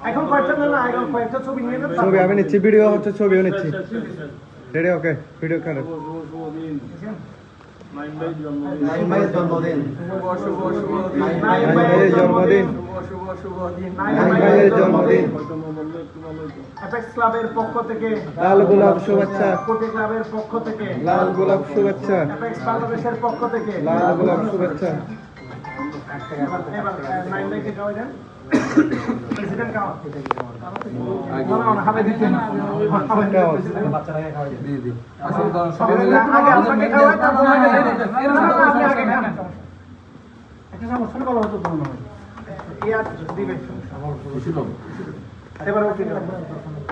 এখন কয়েকটা না এখন কয়েকটা ছবি নিয়ে না ছবি আমি নিচ্ছি ভিডিও হচ্ছে ছবিও নিচ্ছি রেডি ওকে ভিডিও করে নাইম ভাইয়ের জন্মদিন অ্যাপেক্স ক্লাবের পক্ষ থেকে লাল গোলাপ শুভেচ্ছা কোটি ক্লাবের পক্ষ থেকে লাল গোলাপ শুভেচ্ছা অ্যাপেক্স বাংলাদেশের পক্ষ থেকে লাল গোলাপ শুভেচ্ছা এবার নাইম ভাইকে খাওয়াই দেন প্রেসিডেন্ট খাওয়া না হবে দিতে না বাচ্চারাকে খাওয়াই দেন দিয়ে দিন আগে আপনাকে খাওয়াই তারপর আগে খান একটা সমস্যা ভালো হতো তো মনে হয় ইয়া দিবে খুশি লোক এবার ওকে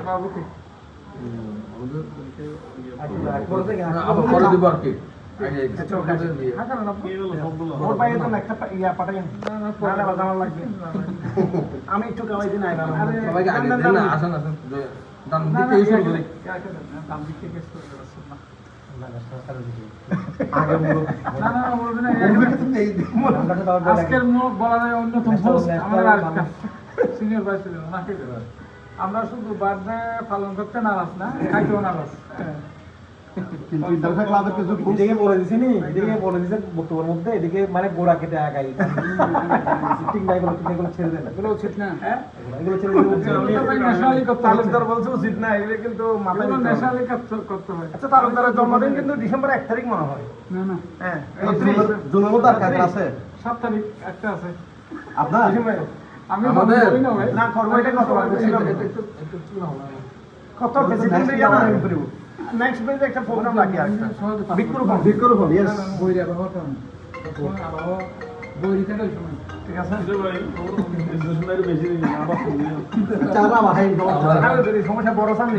বাবু কি আবার পরে দিব আর কি আমি একটু খাওয়াই দিন আজকের মুখ বলা যায় অন্যতম সিনিয়র ভাইস প্রেসিডেন্ট আমরা শুধু বার্থডে পালন করতে নারাজ না খাইতেও নারাজ এদিকে বলে দিছি নি এদিকে বলে দিছে বক্তব্যের মধ্যে এদিকে মানে গোড়া কেটে আগাই সিটিং নাই গুলো ছেড়ে দেন এগুলো উচিত না এগুলো ছেড়ে দিন ন্যাশনালি করতে হবে তালুকদার বলছে উচিত না এগুলো কিন্তু মাথায় ন্যাশনালি করতে হয় আচ্ছা তালুকদারের জন্মদিন কিন্তু ডিসেম্বর 1 তারিখ মনে হয় না না হ্যাঁ জুনের মধ্যে আর কাজ আছে 7 তারিখ একটা আছে আপনার আমি আমাদের বলি না ভাই না করবো এটা কত কত প্রেসিডেন্ট জানা নেক্সট পেজে একটা প্রোগ্রাম রাখি আর বিক্রম ইয়েস বইরা ব্যবহার করুন আবহাওয়া বইরি থেকে সময় ঠিক আছে চালা ভাই সমস্যা বড় সামনে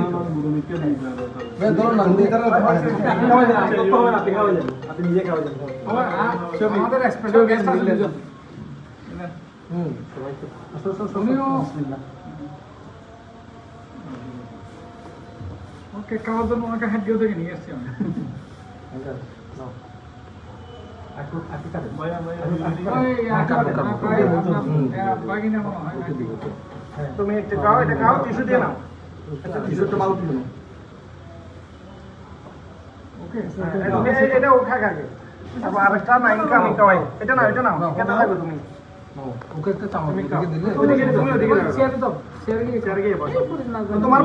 আপনি নিজে খাওয়া যান আমাদের স্পেশাল গেস্ট আছে উনিও ওকে খাওয়ার জন্য ওনাকে হাঁটিয়ে থেকে নিয়ে এসছি আমি তুমি একটা খাও এটা খাও টিস্যু দিয়ে নাও টিস্যুটা ভালো দিয়ে নাও ওকে এটা ওঠা আগে তারপর আরেকটা নাইন কা আমি খাওয়াই এটা নাও কেটে থাকো তুমি ওকে একটা চামচ দিলে ওদিকে তুমি ওদিকে শেয়ার দাও শেয়ার গিয়ে তোমার